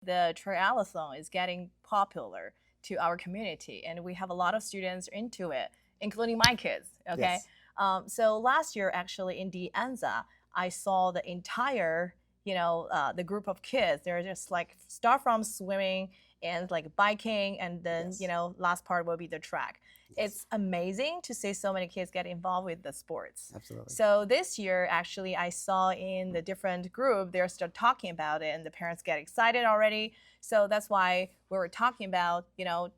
The triathlon is getting popular to our community, and we have a lot of students into it, including my kids. Okay. Yes. So last year, actually, in the Anza, I saw the entire, the group of kids. They're just like start from swimming and like biking, and then Yes. last part will be the track. Yes. It's amazing to see so many kids get involved with the sports. Absolutely. So this year, actually, I saw in the different group, they're still talking about it, and the parents get excited already. So that's why we were talking about,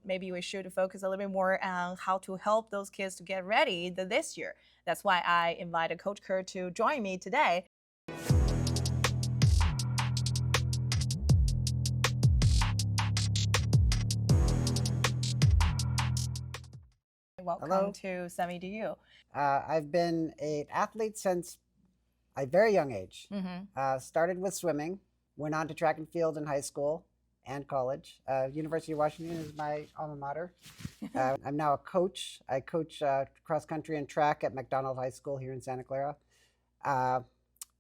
maybe we should focus a little bit more on how to help those kids to get ready this year. That's why I invited Coach Kirt to join me today. Welcome Hello. to SemiDU. I've been an athlete since a very young age. Started with swimming, went on to track and field in high school and college. University of Washington is my alma mater. I'm now a coach. I coach cross country and track at McDonald High School here in Santa Clara.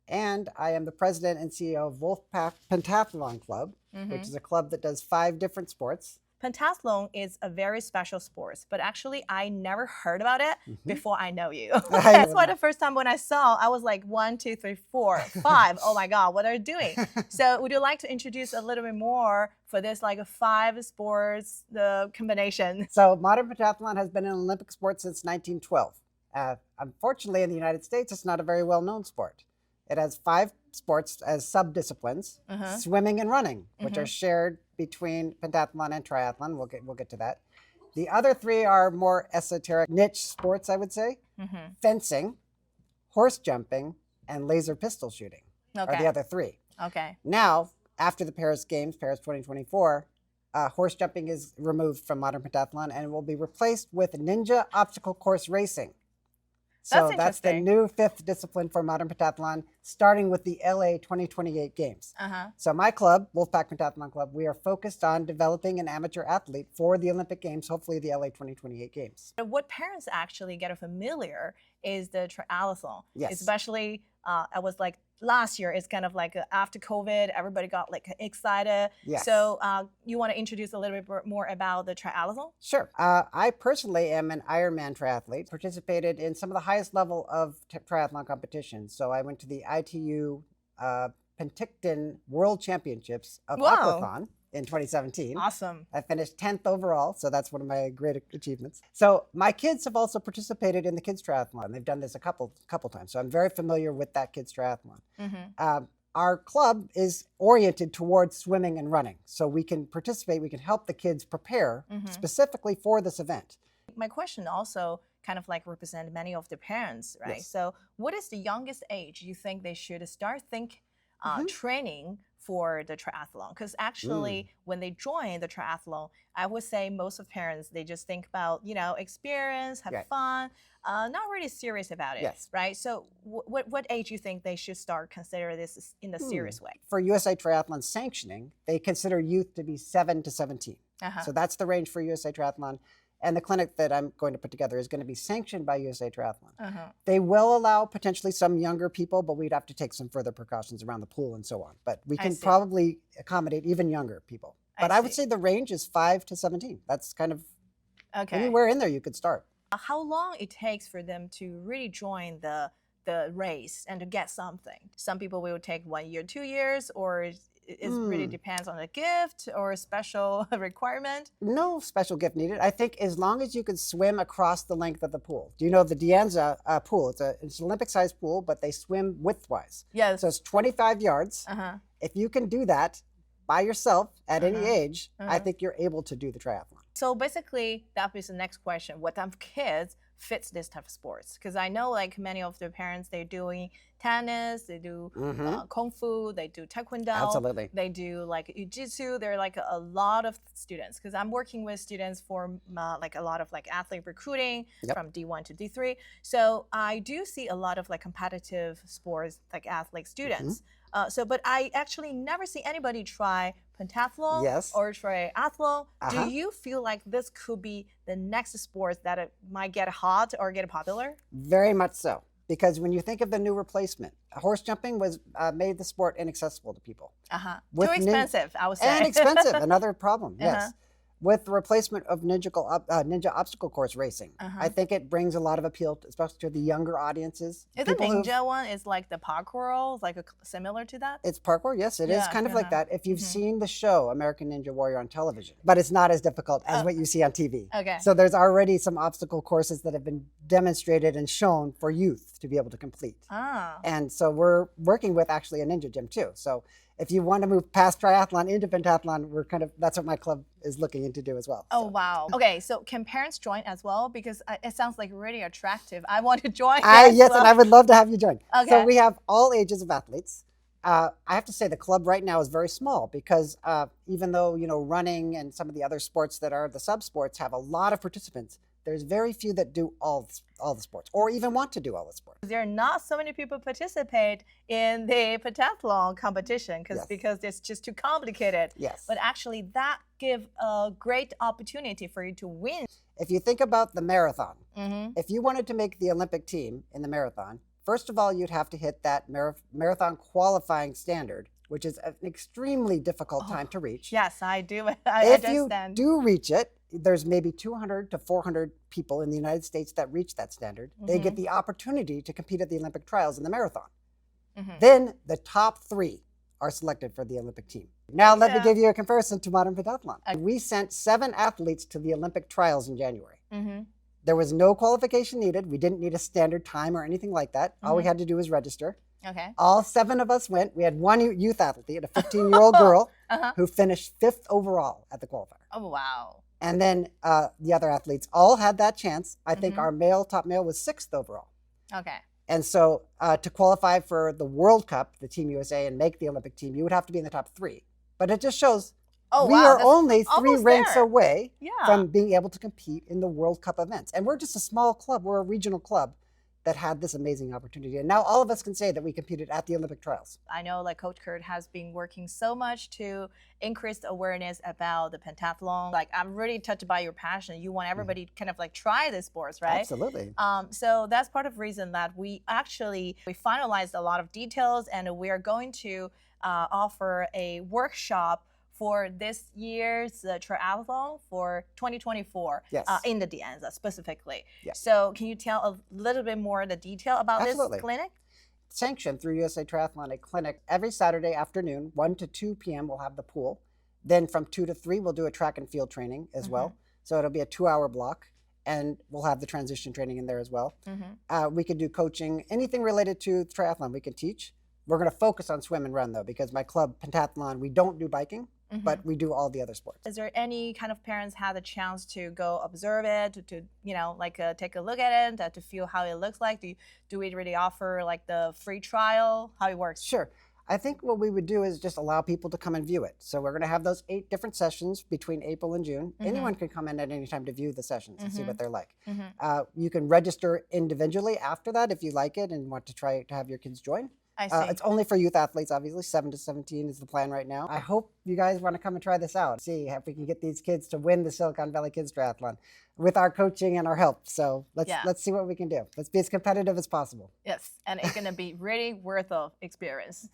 And I am the president and CEO of Wolfpack Pentathlon Club, which is a club that does 5 different sports. Pentathlon is a very special sport, but actually I never heard about it before I know you. I That's know why that. the first time when I saw, I was like 1, 2, 3, 4, 5. Oh my God, what are you doing? So would you like to introduce a little bit more for this like 5 sports, the combination? So modern pentathlon has been an Olympic sport since 1912. Unfortunately, in the United States, it's not a very well-known sport. It has 5 sports as sub-disciplines, swimming and running, which are shared between pentathlon and triathlon. We'll get to that. The other 3 are more esoteric niche sports, I would say. Fencing, horse jumping, and laser pistol shooting are the other 3. Okay. Now, after the Paris Games, Paris 2024, horse jumping is removed from modern pentathlon and will be replaced with ninja obstacle course racing. So that's the new 5th discipline for modern pentathlon, starting with the LA 2028 Games. So my club, Wolfpack Pentathlon Club, we are focused on developing an amateur athlete for the Olympic Games, hopefully the LA 2028 Games. What parents actually get familiar is the triathlon. Yes. Especially, I was like, last year, it's kind of like after COVID, everybody got like excited. Yes. So you want to introduce a little bit more about the triathlon? Sure. I personally am an Ironman triathlete, participated in some of the highest level of triathlon competitions. So I went to the ITU Penticton World Championships of Aquathlon in 2017. Awesome. I finished 10th overall, so that's one of my great achievements. So my kids have also participated in the kids triathlon. They've done this a couple times, so I'm very familiar with that kids triathlon. Our club is oriented towards swimming and running, so we can participate, we can help the kids prepare specifically for this event. My question also kind of like represent many of the parents, right? Yes. So what is the youngest age you think they should start training for the triathlon? Because actually, when they join the triathlon, I would say most of parents, they just think about, experience, have fun, not really serious about it, right? So what age you think they should start consider this in a serious way? For USA Triathlon sanctioning, they consider youth to be 7 to 17. So that's the range for USA Triathlon. And the clinic that I'm going to put together is going to be sanctioned by USA Triathlon. They will allow potentially some younger people, but we'd have to take some further precautions around the pool and so on. But we can probably accommodate even younger people. But I would say the range is 5 to 17. That's kind of anywhere in there you could start. How long it takes for them to really join the race and to get something? Some people will take 1 year, 2 years, or it really depends on the gift or a special requirement? No special gift needed. I think as long as you can swim across the length of the pool. Do you know the Dianza pool? It's an Olympic-sized pool, but they swim widthwise. Yes. So it's 25 yards. If you can do that by yourself at any age, I think you're able to do the triathlon. So basically, that is the next question. What type of kids fits this type of sports? Because I know like many of the parents, they're doing tennis, they do kung fu, they do taekwondo. Absolutely. They do like jiu-jitsu. There are like a lot of students, because I'm working with students for like a lot of like athlete recruiting from D1 to D3. So I do see a lot of like competitive sports, like athlete students. But I actually never see anybody try pentathlon or triathlon. Do you feel like this could be the next sport that it might get hot or get popular? Very much so. because when you think of the new replacement, horse jumping was made the sport inaccessible to people. Too expensive, I would say. And expensive, another problem, yes. With the replacement of ninja obstacle course racing, I think it brings a lot of appeal, especially to the younger audiences. Is the ninja one is like the parkour, like similar to that? It's parkour, yes, it is kind of like that. If you've seen the show American Ninja Warrior on television, but it's not as difficult as what you see on TV. Okay. So there's already some obstacle courses that have been demonstrated and shown for youth to be able to complete. And so we're working with actually a ninja gym too. So if you want to move past triathlon into pentathlon, that's what my club is looking into do as well. Oh, wow. Okay, so can parents join as well? Because it sounds like really attractive. I want to join. Yes, and I would love to have you join. Okay. So we have all ages of athletes. I have to say the club right now is very small because even though, running and some of the other sports that are the sub-sports have a lot of participants, there's very few that do all the sports or even want to do all the sports. There are not so many people participate in the pentathlon competition because it's just too complicated. Yes. But actually that gives a great opportunity for you to win. If you think about the marathon, if you wanted to make the Olympic team in the marathon, first of all, you'd have to hit that marathon qualifying standard, which is an extremely difficult time to reach. Yes, I do. If you do reach it, there's maybe 200 to 400 people in the United States that reach that standard. They get the opportunity to compete at the Olympic trials in the marathon. Then the top 3 are selected for the Olympic team. Now let me give you a comparison to modern pentathlon. We sent 7 athletes to the Olympic trials in January. There was no qualification needed. We didn't need a standard time or anything like that. All we had to do was register. Okay. All 7 of us went. We had one youth athlete, a 15-year-old girl, who finished 5th overall at the qualifier. Oh, wow. And then the other athletes all had that chance. I think our top male was 6th overall. Okay. And so to qualify for the World Cup, the Team USA, and make the Olympic team, you would have to be in the top 3. But it just shows we are only 3 ranks away from being able to compete in the World Cup events. And we're just a small club. We're a regional club that had this amazing opportunity. And now all of us can say that we competed at the Olympic trials. I know like Coach Kirt has been working so much to increase the awareness about the pentathlon. Like I'm really touched by your passion. You want everybody to kind of like try this sports, right? Absolutely. So that's part of the reason that we finalized a lot of details and we are going to offer a workshop for this year's triathlon for 2024 in the De Anza specifically. Yes. So can you tell a little bit more the detail about this clinic? Sanctioned through USA Triathlon, a clinic every Saturday afternoon, 1 to 2 p.m. we'll have the pool. Then from 2 to 3 we'll do a track and field training as well. So it'll be a 2-hour block and we'll have the transition training in there as well. We can do coaching, anything related to triathlon we can teach. We're going to focus on swim and run though, because my club Pentathlon, we don't do biking. But we do all the other sports. Is there any kind of parents had the chance to go observe it, to take a look at it, to feel how it looks like? Do we really offer like the free trial? How it works? Sure. I think what we would do is just allow people to come and view it. So we're going to have those 8 different sessions between April and June. Anyone can come in at any time to view the sessions and see what they're like. You can register individually after that if you like it and want to try to have your kids join. I see. It's only for youth athletes, obviously. 7 to 17 is the plan right now. I hope you guys want to come and try this out. See if we can get these kids to win the Silicon Valley Kids Triathlon with our coaching and our help. So let's see what we can do. Let's be as competitive as possible. Yes, and it's going to be really worth the experience.